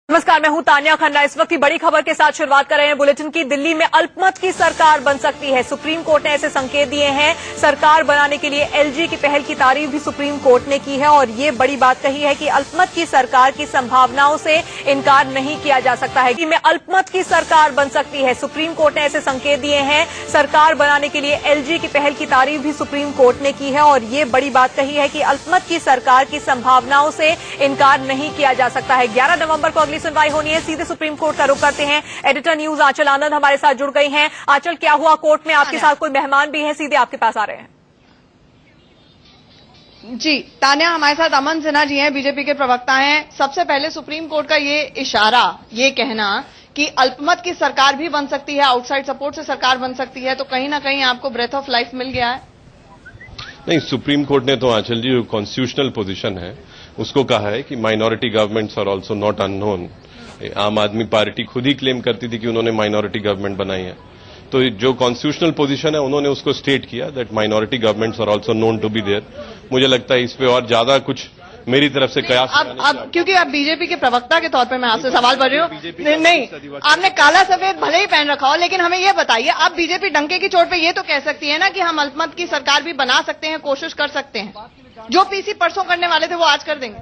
नमस्कार, मैं हूं तान्या खन्ना। इस वक्त की बड़ी खबर के साथ शुरुआत कर रहे हैं बुलेटिन की। दिल्ली में अल्पमत की सरकार बन सकती है। सुप्रीम कोर्ट ने ऐसे संकेत दिए हैं। सरकार बनाने के लिए एलजी की पहल की तारीफ भी सुप्रीम कोर्ट ने की है और ये बड़ी बात कही है कि अल्पमत की सरकार की संभावनाओं से इनकार नहीं किया जा सकता है। कि में अल्पमत की सरकार बन सकती है। सुप्रीम कोर्ट ने ऐसे संकेत दिए हैं। सरकार बनाने के लिए एलजी की पहल की तारीफ भी सुप्रीम कोर्ट ने की है और ये बड़ी बात कही है कि अल्पमत की सरकार की संभावनाओं से इनकार नहीं किया जा सकता है। 11 नवंबर को सुनवाई होनी है। सीधे सुप्रीम कोर्ट का रुख करते हैं। एडिटर न्यूज आंचल आनंद हमारे साथ जुड़ गई हैं। आंचल, क्या हुआ कोर्ट में? आपके साथ कोई मेहमान भी हैं, सीधे आपके पास आ रहे हैं। जी तान्या, हमारे साथ अमन सिन्हा जी हैं, बीजेपी के प्रवक्ता हैं। सबसे पहले सुप्रीम कोर्ट का ये इशारा, ये कहना कि अल्पमत की सरकार भी बन सकती है, आउटसाइड सपोर्ट से सरकार बन सकती है, तो कहीं ना कहीं आपको ब्रेथ ऑफ लाइफ मिल गया है? नहीं, सुप्रीम कोर्ट ने तो आंचल जी जो कॉन्स्टिट्यूशनल पोजीशन है उसको कहा है कि minority governments are also not unknown. Aam Aadmi party खुद ही क्लेम करती थी कि उन्होंने माइनॉरिटी गवर्नमेंट बनाई है, तो जो कॉन्स्टिट्यूशनल पोजीशन है उन्होंने उसको स्टेट किया that minority governments are also known to be there. मुझे लगता है इस पे और ज्यादा कुछ मेरी तरफ से कयास अब क्योंकि आप बीजेपी के प्रवक्ता के तौर पर मैं आपसे सवाल कर रही हूँ। नहीं, आपने काला सफेद भले ही पहन रखा हो, लेकिन हमें ये बताइए, अब बीजेपी डंके की चोट पे ये तो कह सकती है ना कि हम अल्पमत की सरकार भी बना सकते हैं, कोशिश कर सकते हैं। जो पीसी परसों करने वाले थे वो आज कर देंगे।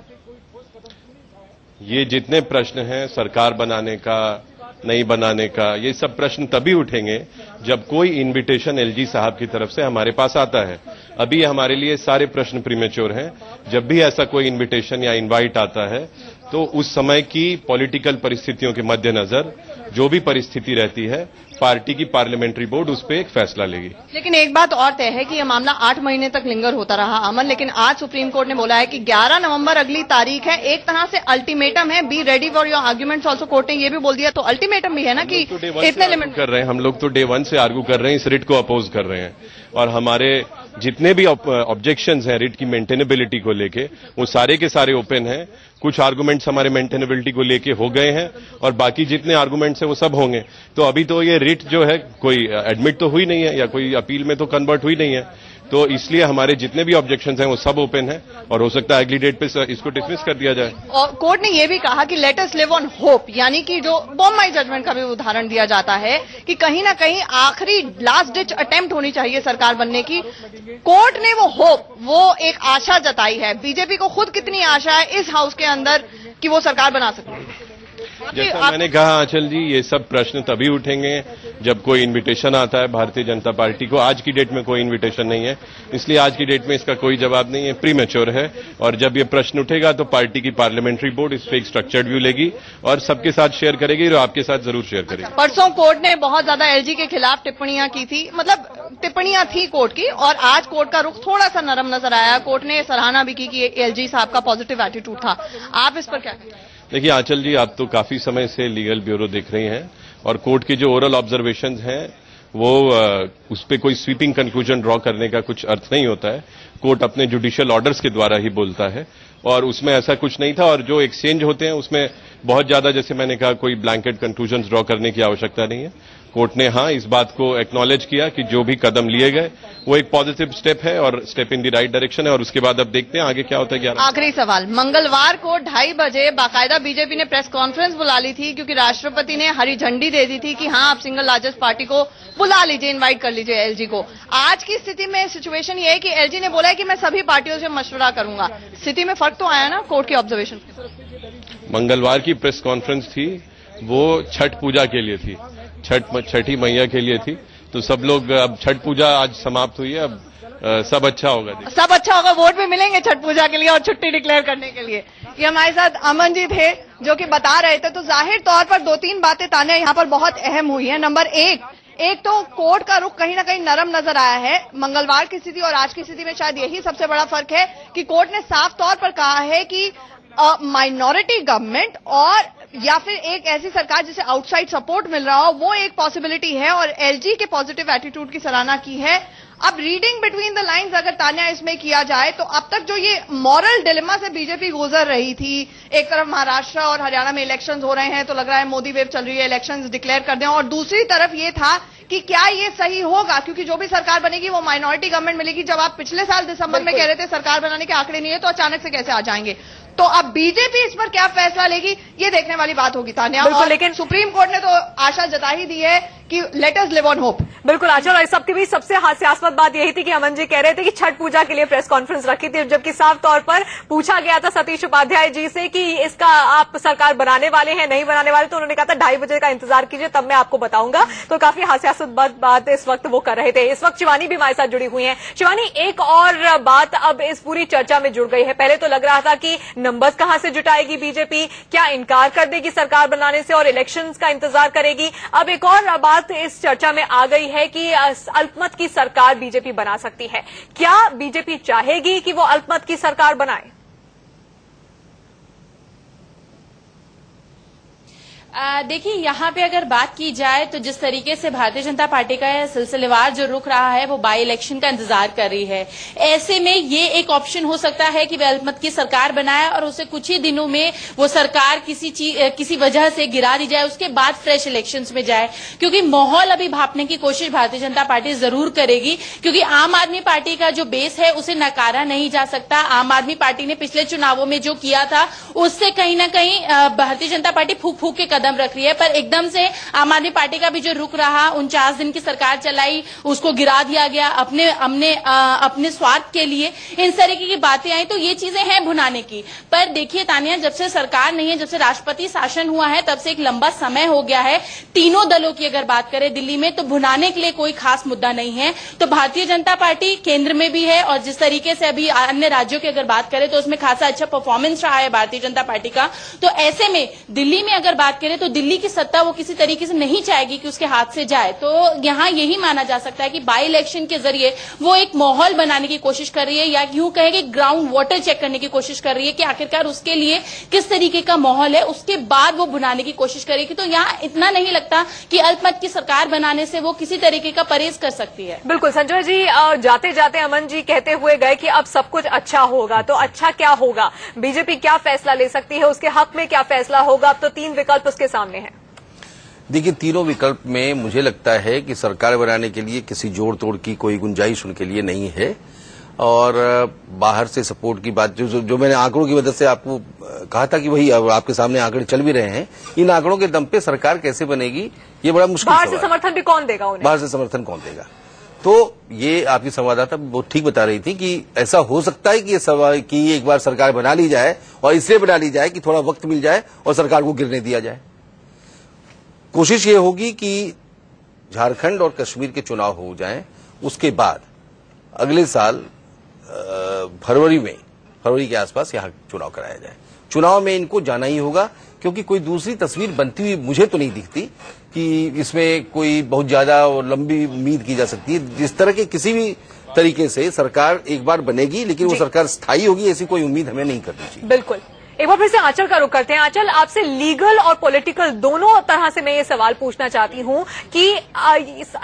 ये जितने प्रश्न हैं सरकार बनाने का, नहीं बनाने का, ये सब प्रश्न तभी उठेंगे जब कोई इनविटेशन एलजी साहब की तरफ से हमारे पास आता है। अभी हमारे लिए सारे प्रश्न प्रीमेच्योर हैं। जब भी ऐसा कोई इनविटेशन या इनवाइट आता है तो उस समय की पॉलिटिकल परिस्थितियों के मद्देनजर जो भी परिस्थिति रहती है, पार्टी की पार्लियामेंट्री बोर्ड उस पर एक फैसला लेगी। लेकिन एक बात और तय है कि यह मामला 8 महीने तक लिंगर होता रहा अमन, लेकिन आज सुप्रीम कोर्ट ने बोला है कि 11 नवंबर अगली तारीख है। एक तरह से अल्टीमेटम है, B ready for your arguments also. Court ने यह भी बोल दिया, तो अल्टीमेटम भी है ना कि इतने लिमिट कर रहे हैं। हम लोग तो डे 1 से आर्ग्यू कर रहे हैं, इस रिट को अपोज कर रहे हैं और हमारे जितने भी ऑब्जेक्शंस हैं रिट की मेंटेनेबिलिटी को लेके, वो सारे के सारे ओपन हैं। कुछ आर्गुमेंट्स हमारे मेंटेनेबिलिटी को लेके हो गए हैं और बाकी जितने आर्गुमेंट्स हैं वो सब होंगे। तो अभी तो ये रिट जो है कोई एडमिट तो हुई नहीं है या कोई अपील में तो कन्वर्ट हुई नहीं है, तो इसलिए हमारे जितने भी ऑब्जेक्शंस हैं वो सब ओपन है और हो सकता है अगली डेट पे इसको डिसमिस कर दिया जाए। और कोर्ट ने यह भी कहा कि let us live on hope, यानी कि जो बॉम्ब माई जजमेंट का भी उदाहरण दिया जाता है कि कहीं ना कहीं आखिरी लास्ट डिच अटेम्प्ट होनी चाहिए सरकार बनने की। कोर्ट ने वो होप, वो एक आशा जताई है। बीजेपी को खुद कितनी आशा है इस हाउस के अंदर कि वो सरकार बना सकती है? जैसा मैंने कहा आंचल जी, ये सब प्रश्न तभी उठेंगे जब कोई इनविटेशन आता है भारतीय जनता पार्टी को। आज की डेट में कोई इनविटेशन नहीं है, इसलिए आज की डेट में इसका कोई जवाब नहीं है, प्रीमेच्योर है। और जब ये प्रश्न उठेगा तो पार्टी की पार्लियामेंट्री बोर्ड इस पर एक स्ट्रक्चर्ड व्यू लेगी और सबके साथ शेयर करेगी और आपके साथ जरूर शेयर करेगी। परसों कोर्ट ने बहुत ज्यादा एलजी के खिलाफ टिप्पणियां की थी, मतलब टिप्पणियां थी कोर्ट की, और आज कोर्ट का रुख थोड़ा सा नरम नजर आया। कोर्ट ने सराहना भी की कि एलजी साहब का पॉजिटिव एटीट्यूड था। आप इस पर क्या कहेंगे? देखिए आंचल जी, आप तो काफी समय से लीगल ब्यूरो देख रही हैं और कोर्ट के जो ओरल ऑब्जर्वेशंस हैं वो उस पर कोई स्वीपिंग कंक्लूजन ड्रॉ करने का कुछ अर्थ नहीं होता है। कोर्ट अपने जुडिशियल ऑर्डर्स के द्वारा ही बोलता है और उसमें ऐसा कुछ नहीं था। और जो एक्सचेंज होते हैं उसमें बहुत ज्यादा, जैसे मैंने कहा, कोई ब्लैंकेट कंक्लूजन ड्रॉ करने की आवश्यकता नहीं है। कोर्ट ने हाँ इस बात को एक्नॉलेज किया कि जो भी कदम लिए गए वो एक पॉजिटिव स्टेप है और step in the right direction है और उसके बाद अब देखते हैं आगे क्या होता है। आखिरी सवाल, मंगलवार को 2:30 बजे बाकायदा बीजेपी ने प्रेस कॉन्फ्रेंस बुला ली थी क्योंकि राष्ट्रपति ने हरी झंडी दे दी थी कि हाँ आप सिंगल लार्जेस्ट पार्टी को बुला लीजिए, इन्वाइट कर लीजिए एलजी को। आज की स्थिति में सिचुएशन ये है कि एलजी ने बोला है कि मैं सभी पार्टियों से मशवरा करूंगा। स्थिति में फर्क तो आया ना कोर्ट की ऑब्जर्वेशन? मंगलवार की प्रेस कॉन्फ्रेंस थी वो छठ पूजा के लिए थी, छठी मैया के लिए थी, तो सब लोग, अब छठ पूजा आज समाप्त हुई है, अब सब अच्छा होगा। सब अच्छा होगा, वोट भी मिलेंगे छठ पूजा के लिए और छुट्टी डिक्लेयर करने के लिए। ये हमारे साथ अमन जी थे जो कि बता रहे थे। तो जाहिर तौर पर 2-3 बातें तान्या यहाँ पर बहुत अहम हुई है। नंबर एक तो कोर्ट का रुख कहीं ना कहीं नरम नजर आया है। मंगलवार की स्थिति और आज की स्थिति में शायद यही सबसे बड़ा फर्क है कि कोर्ट ने साफ तौर पर कहा है कि माइनॉरिटी गवर्नमेंट और या फिर एक ऐसी सरकार जिसे आउटसाइड सपोर्ट मिल रहा हो, वो एक पॉसिबिलिटी है और एलजी के पॉजिटिव एटीट्यूड की सराहना की है। अब रीडिंग बिटवीन द लाइंस अगर तान्या इसमें किया जाए तो अब तक जो ये मॉरल डिलेमा से बीजेपी गुजर रही थी, एक तरफ महाराष्ट्र और हरियाणा में इलेक्शंस हो रहे हैं तो लग रहा है मोदी वेव चल रही है, इलेक्शंस डिक्लेयर कर दें, और दूसरी तरफ ये था कि क्या ये सही होगा, क्योंकि जो भी सरकार बनेगी वो माइनॉरिटी गवर्नमेंट मिलेगी। जब आप पिछले साल दिसंबर में कह रहे थे सरकार बनाने के आंकड़े नहीं है, तो अचानक से कैसे आ जाएंगे? तो अब बीजेपी इस पर क्या फैसला लेगी, ये देखने वाली बात होगी तान्या। और लेकिन सुप्रीम कोर्ट ने तो आशा जता ही दी है कि let us live on hope. बिल्कुल आचल, और सबके बीच सबसे हास्यास्पद बात यही थी कि अमन जी कह रहे थे कि छठ पूजा के लिए प्रेस कॉन्फ्रेंस रखी थी, जबकि साफ तौर पर पूछा गया था सतीश उपाध्याय जी से कि इसका आप सरकार बनाने वाले हैं नहीं बनाने वाले, तो उन्होंने कहा था 2:30 बजे का इंतजार कीजिए तब मैं आपको बताऊंगा। तो काफी हास्यास्पद बात इस वक्त वो कर रहे थे। इस वक्त शिवानी भी हमारे साथ जुड़ी हुई है। शिवानी, एक और बात अब इस पूरी चर्चा में जुड़ गई है। पहले तो लग रहा था कि नंबर्स कहां से जुटाएगी बीजेपी, क्या इनकार कर देगी सरकार बनाने से और इलेक्शंस का इंतजार करेगी। अब एक और बात इस चर्चा में आ गई है कि अल्पमत की सरकार बीजेपी बना सकती है। क्या बीजेपी चाहेगी कि वो अल्पमत की सरकार बनाए? देखिए, यहाँ पे अगर बात की जाए तो जिस तरीके से भारतीय जनता पार्टी का यह सिलसिलेवार जो रुख रहा है वो बाई इलेक्शन का इंतजार कर रही है। ऐसे में ये एक ऑप्शन हो सकता है कि वे अल्पमत की सरकार बनाए और उसे कुछ ही दिनों में वो सरकार किसी वजह से गिरा दी जाए, उसके बाद फ्रेश इलेक्शंस में जाए। क्योंकि माहौल अभी भांपने की कोशिश भारतीय जनता पार्टी जरूर करेगी, क्योंकि आम आदमी पार्टी का जो बेस है उसे नकारा नहीं जा सकता। आम आदमी पार्टी ने पिछले चुनावों में जो किया था उससे कहीं ना कहीं भारतीय जनता पार्टी फूक फूक के कदम रख रही है, पर एकदम से आम आदमी पार्टी का भी जो रुख रहा, 49 दिन की सरकार चलाई, उसको गिरा दिया गया अपने स्वार्थ के लिए, इन तरीके की बातें आई, तो ये चीजें हैं भुनाने की। पर देखिए तानिया, जब से सरकार नहीं है, जब से राष्ट्रपति शासन हुआ है, तब से एक लंबा समय हो गया है। तीनों दलों की अगर बात करें दिल्ली में, तो भुनाने के लिए कोई खास मुद्दा नहीं है। तो भारतीय जनता पार्टी केंद्र में भी है और जिस तरीके से अभी अन्य राज्यों की अगर बात करें तो उसमें खासा अच्छा परफॉर्मेंस रहा है भारतीय जनता पार्टी का। तो ऐसे में दिल्ली में अगर बात करें तो दिल्ली की सत्ता वो किसी तरीके से नहीं चाहेगी कि उसके हाथ से जाए। तो यहाँ यही माना जा सकता है कि बाई इलेक्शन के जरिए वो एक माहौल बनाने की कोशिश कर रही है, या यूं कहे कि ग्राउंड वाटर चेक करने की कोशिश कर रही है कि आखिरकार उसके लिए किस तरीके का माहौल है, उसके बाद वो बुनाने की कोशिश करेगी। तो यहाँ इतना नहीं लगता कि अल्पमत की सरकार बनाने से वो किसी तरीके का परहेज कर सकती है। बिल्कुल संजय जी, जाते जाते अमन जी कहते हुए गए कि अब सब कुछ अच्छा होगा, तो अच्छा क्या होगा? बीजेपी क्या फैसला ले सकती है, उसके हक में क्या फैसला होगा? अब तो 3 विकल्प उसके सामने हैं। देखिए, तीनों विकल्प में मुझे लगता है कि सरकार बनाने के लिए किसी जोड़ तोड़ की कोई गुंजाइश उनके लिए नहीं है। और बाहर से सपोर्ट की बात जो मैंने आंकड़ों की वजह से आपको कहा था कि वही आपके सामने आंकड़े चल भी रहे हैं, इन आंकड़ों के दम पे सरकार कैसे बनेगी ये बड़ा मुश्किल बाहर से समर्थन भी कौन देगा उन्हें? बाहर से समर्थन कौन देगा? तो ये आपकी संवाददाता बहुत ठीक बता रही थी कि ऐसा हो सकता है कि एक बार सरकार बना ली जाए, और इसलिए बना ली जाए कि थोड़ा वक्त मिल जाए और सरकार को गिरने दिया जाए। कोशिश ये होगी कि झारखंड और कश्मीर के चुनाव हो जाएं, उसके बाद अगले साल फरवरी के आसपास यहां चुनाव कराया जाए। चुनाव में इनको जाना ही होगा, क्योंकि कोई दूसरी तस्वीर बनती हुई मुझे तो नहीं दिखती कि इसमें कोई बहुत ज्यादा और लंबी उम्मीद की जा सकती है। जिस तरह के किसी भी तरीके से सरकार एक बार बनेगी, लेकिन वो सरकार स्थायी होगी ऐसी कोई उम्मीद हमें नहीं करनी चाहिए। बिल्कुल। एक बार फिर से आंचल का रुख करते हैं। आंचल, आपसे लीगल और पॉलिटिकल दोनों तरह से मैं ये सवाल पूछना चाहती हूं कि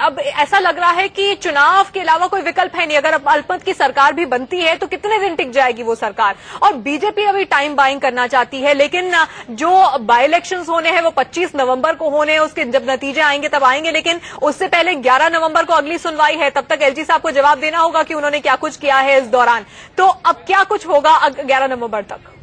अब ऐसा लग रहा है कि चुनाव के अलावा कोई विकल्प है नहीं। अगर अब अल्पमत की सरकार भी बनती है तो कितने दिन टिक जाएगी वो सरकार? और बीजेपी अभी टाइम बाइंग करना चाहती है, लेकिन जो बाई इलेक्शंस होने हैं वो 25 नवंबर को होने हैं, उसके जब नतीजे आएंगे तब आएंगे, लेकिन उससे पहले 11 नवंबर को अगली सुनवाई है। तब तक एलजी साहब को जवाब देना होगा कि उन्होंने क्या कुछ किया है इस दौरान। तो अब क्या कुछ होगा 11 नवंबर तक?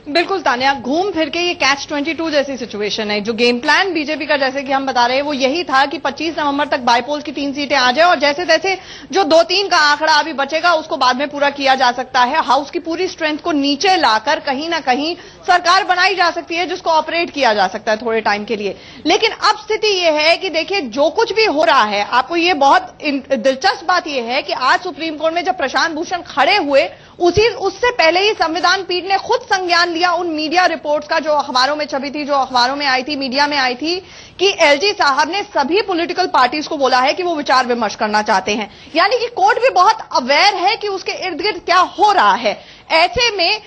बिल्कुल तान्या, घूम फिर के ये कैच 22 जैसी सिचुएशन है। जो गेम प्लान बीजेपी का, जैसे कि हम बता रहे हैं, वो यही था कि 25 नवंबर तक बाईपोल की 3 सीटें आ जाए और जैसे तैसे जो 2-3 का आंकड़ा अभी बचेगा उसको बाद में पूरा किया जा सकता है। हाउस की पूरी स्ट्रेंथ को नीचे लाकर कहीं ना कहीं सरकार बनाई जा सकती है, जिसको ऑपरेट किया जा सकता है थोड़े टाइम के लिए। लेकिन अब स्थिति यह है कि देखिए, जो कुछ भी हो रहा है, आपको ये बहुत दिलचस्प बात यह है कि आज सुप्रीम कोर्ट में जब प्रशांत भूषण खड़े हुए, उससे पहले ही संविधान पीठ ने खुद संज्ञान लिया उन मीडिया रिपोर्ट्स का जो अखबारों में छपी थी, जो अखबारों में आई थी, मीडिया में आई थी, कि एलजी साहब ने सभी पॉलिटिकल पार्टीज को बोला है कि वो विचार विमर्श करना चाहते हैं। यानी कि कोर्ट भी बहुत अवेयर है कि उसके इर्द गिर्द क्या हो रहा है। ऐसे में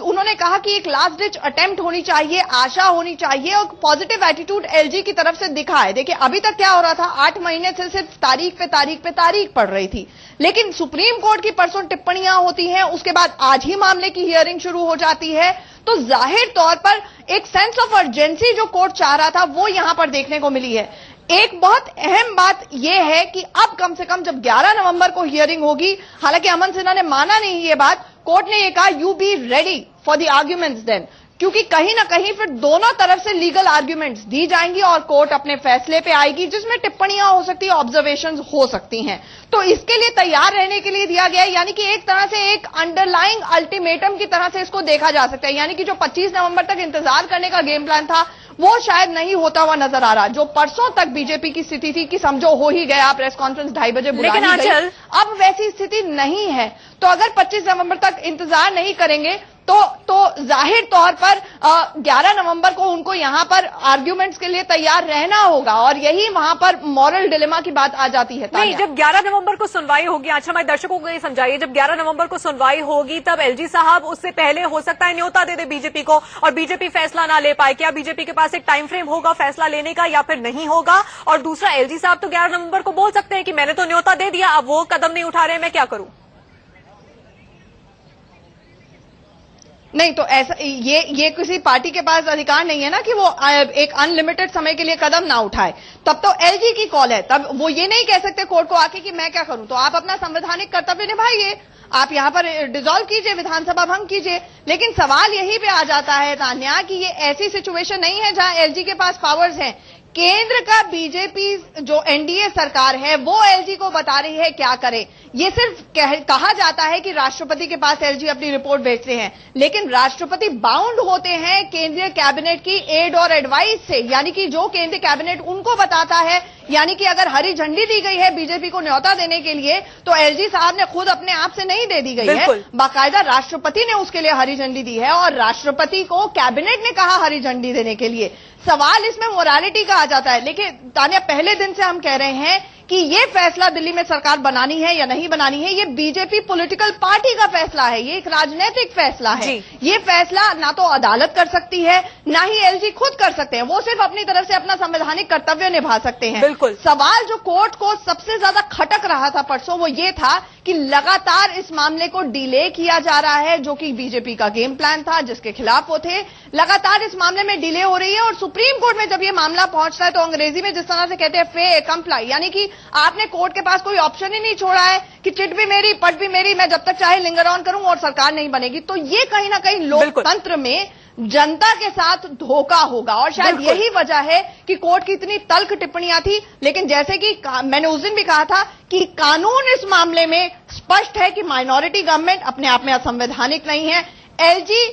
उन्होंने कहा कि एक लास्ट डिच अटेम्प्ट होनी चाहिए, आशा होनी चाहिए और पॉजिटिव एटीट्यूड एलजी की तरफ से दिखा है। देखिए, अभी तक क्या हो रहा था, 8 महीने से सिर्फ तारीख पे तारीख पड़ रही थी, लेकिन सुप्रीम कोर्ट की परसों टिप्पणियां होती हैं, उसके बाद आज ही मामले की हियरिंग शुरू हो जाती है। तो जाहिर तौर पर एक सेंस ऑफ अर्जेंसी जो कोर्ट चाह रहा था वो यहां पर देखने को मिली है। एक बहुत अहम बात यह है कि अब कम से कम जब 11 नवंबर को हियरिंग होगी, हालांकि अमन सिन्हा ने माना नहीं ये बात, कोर्ट ने ये कहा you be ready for the arguments then, क्योंकि कहीं ना कहीं फिर दोनों तरफ से लीगल आर्ग्यूमेंट्स दी जाएंगी और कोर्ट अपने फैसले पे आएगी, जिसमें टिप्पणियां हो सकती है, ऑब्जर्वेशंस हो सकती हैं। तो इसके लिए तैयार रहने के लिए दिया गया है, यानी कि एक तरह से एक अंडरलाइंग अल्टीमेटम की तरह से इसको देखा जा सकता है। यानी कि जो 25 नवंबर तक इंतजार करने का गेम प्लान था वो शायद नहीं होता हुआ नजर आ रहा। जो परसों तक बीजेपी की स्थिति थी कि समझो हो ही गया, प्रेस कॉन्फ्रेंस 2:30 बजे बुला ली गई, अब वैसी स्थिति नहीं है। तो अगर 25 नवंबर तक इंतजार नहीं करेंगे तो जाहिर तौर पर 11 नवंबर को उनको यहां पर आर्ग्यूमेंट्स के लिए तैयार रहना होगा, और यही वहां पर मॉरल डिलेमा की बात आ जाती है। नहीं, जब 11 नवंबर को सुनवाई होगी, अच्छा हमारे दर्शकों को ये समझाइए, जब 11 नवंबर को सुनवाई होगी तब एलजी साहब उससे पहले हो सकता है न्योता दे दे बीजेपी को और बीजेपी फैसला ना ले पाए। क्या बीजेपी के पास एक टाइम फ्रेम होगा फैसला लेने का या फिर नहीं होगा? और दूसरा, एलजी साहब तो 11 नवंबर को बोल सकते हैं कि मैंने तो न्योता दे दिया, अब वो कदम नहीं उठा रहे, मैं क्या करूं? नहीं, तो ऐसा ये किसी पार्टी के पास अधिकार नहीं है ना कि वो एक अनलिमिटेड समय के लिए कदम ना उठाए। तब तो एलजी की कॉल है, तब वो ये नहीं कह सकते कोर्ट को आके कि मैं क्या करूं। तो आप अपना संवैधानिक कर्तव्य निभाइए, आप यहां पर डिसॉल्व कीजिए, विधानसभा भंग कीजिए। लेकिन सवाल यही पे आ जाता है तान्या कि ये ऐसी सिचुएशन नहीं है जहां एलजी के पास पावर्स हैं। केंद्र का बीजेपी जो एनडीए सरकार है वो एलजी को बता रही है क्या करे। ये सिर्फ कहा जाता है कि राष्ट्रपति के पास एलजी अपनी रिपोर्ट भेजते हैं, लेकिन राष्ट्रपति बाउंड होते हैं केंद्रीय कैबिनेट की एड और एडवाइस से, यानी कि जो केंद्रीय कैबिनेट उनको बताता है। यानी कि अगर हरी झंडी दी गई है बीजेपी को न्योता देने के लिए तो एलजी साहब ने खुद अपने आप से नहीं दे दी गई है, बाकायदा राष्ट्रपति ने उसके लिए हरी झंडी दी है और राष्ट्रपति को कैबिनेट ने कहा हरी झंडी देने के लिए। सवाल इसमें मोरालिटी का आ जाता है। लेकिन तान्या, पहले दिन से हम कह रहे हैं कि ये फैसला दिल्ली में सरकार बनानी है या नहीं बनानी है, ये बीजेपी पॉलिटिकल पार्टी का फैसला है, ये एक राजनीतिक फैसला है। ये फैसला ना तो अदालत कर सकती है ना ही एलजी खुद कर सकते हैं, वो सिर्फ अपनी तरफ से अपना संवैधानिक कर्तव्य निभा सकते हैं। सवाल जो कोर्ट को सबसे ज्यादा खटक रहा था परसों वो ये था कि लगातार इस मामले को डिले किया जा रहा है, जो कि बीजेपी का गेम प्लान था, जिसके खिलाफ वो थे। लगातार इस मामले में डिले हो रही है और सुप्रीम कोर्ट में जब ये मामला पहुंचता है तो अंग्रेजी में जिस तरह से कहते हैं फे कंप्लाई, यानी कि आपने कोर्ट के पास कोई ऑप्शन ही नहीं छोड़ा है कि चिट भी मेरी पट भी मेरी, मैं जब तक चाहे लिंगर ऑन करूं और सरकार नहीं बनेगी। तो ये कहीं ना कहीं लोकतंत्र में जनता के साथ धोखा होगा और शायद यही वजह है कि कोर्ट की इतनी तल्ख टिप्पणियां थी। लेकिन जैसे कि मैंने उस दिन भी कहा था कि कानून इस मामले में स्पष्ट है कि माइनॉरिटी गवर्नमेंट अपने आप में असंवैधानिक नहीं है। एलजी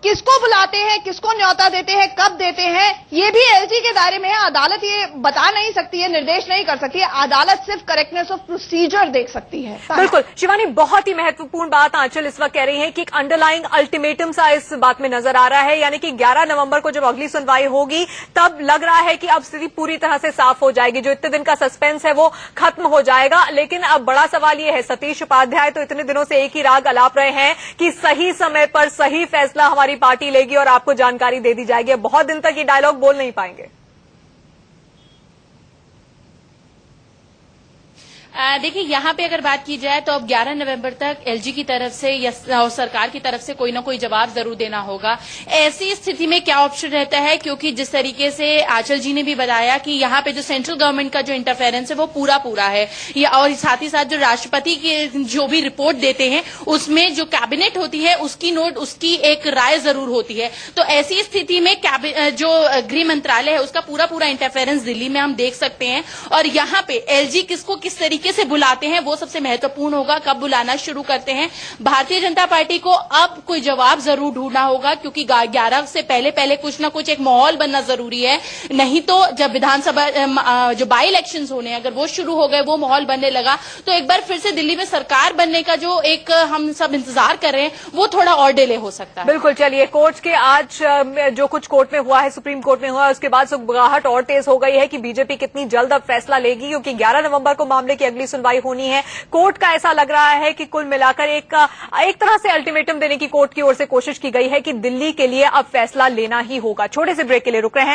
किसको बुलाते हैं, किसको न्योता देते हैं, कब देते हैं, ये भी एलजी के दायरे में है। अदालत ये बता नहीं सकती है, निर्देश नहीं कर सकती है। अदालत सिर्फ करेक्टनेस ऑफ प्रोसीजर देख सकती है। बिल्कुल शिवानी, बहुत ही महत्वपूर्ण बात आंचल इस वक्त कह रही है कि एक अंडरलाइंग अल्टीमेटम सा इस बात में नजर आ रहा है, यानी कि 11 नवंबर को जब अगली सुनवाई होगी तब लग रहा है कि अब स्थिति पूरी तरह से साफ हो जाएगी, जो इतने दिन का सस्पेंस है वो खत्म हो जाएगा। लेकिन अब बड़ा सवाल ये है, सतीश उपाध्याय तो इतने दिनों से एक ही राग अलाप रहे हैं कि सही समय पर सही फैसला हमारी पार्टी लेगी और आपको जानकारी दे दी जाएगी। बहुत दिन तक ये डायलॉग बोल नहीं पाएंगे। देखिए, यहाँ पे अगर बात की जाए तो अब 11 नवंबर तक एलजी की तरफ से या सरकार की तरफ से कोई ना कोई जवाब जरूर देना होगा। ऐसी स्थिति में क्या ऑप्शन रहता है, क्योंकि जिस तरीके से आंचल जी ने भी बताया कि यहाँ पे जो सेंट्रल गवर्नमेंट का जो इंटरफेरेंस है वो पूरा है, और साथ ही साथ जो राष्ट्रपति की जो भी रिपोर्ट देते हैं उसमें जो कैबिनेट होती है उसकी एक राय जरूर होती है। तो ऐसी स्थिति में जो गृह मंत्रालय है उसका पूरा इंटरफेरेंस दिल्ली में हम देख सकते हैं। और यहाँ पे एलजी किसको किस तरीके से बुलाते हैं वो सबसे महत्वपूर्ण होगा, कब बुलाना शुरू करते हैं। भारतीय जनता पार्टी को अब कोई जवाब जरूर ढूंढना होगा, क्योंकि 11 से पहले कुछ ना कुछ एक माहौल बनना जरूरी है। नहीं तो जब विधानसभा जो बाई इलेक्शंस होने अगर वो शुरू हो गए, वो माहौल बनने लगा तो एक बार फिर से दिल्ली में सरकार बनने का जो एक हम सब इंतजार कर रहे हैं वो थोड़ा और डिले हो सकता है। बिल्कुल, चलिए, कोर्ट के आज जो कुछ कोर्ट में हुआ है, सुप्रीम कोर्ट में हुआ है, उसके बाद सुगबुगाहट और तेज हो गई है कि बीजेपी कितनी जल्द अब फैसला लेगी, क्योंकि 11 नवंबर को मामले की अगली सुनवाई होनी है। कोर्ट का ऐसा लग रहा है कि कुल मिलाकर एक तरह से अल्टीमेटम देने की कोर्ट की ओर से कोशिश की गई है कि दिल्ली के लिए अब फैसला लेना ही होगा। छोटे से ब्रेक के लिए रुक रहे हैं।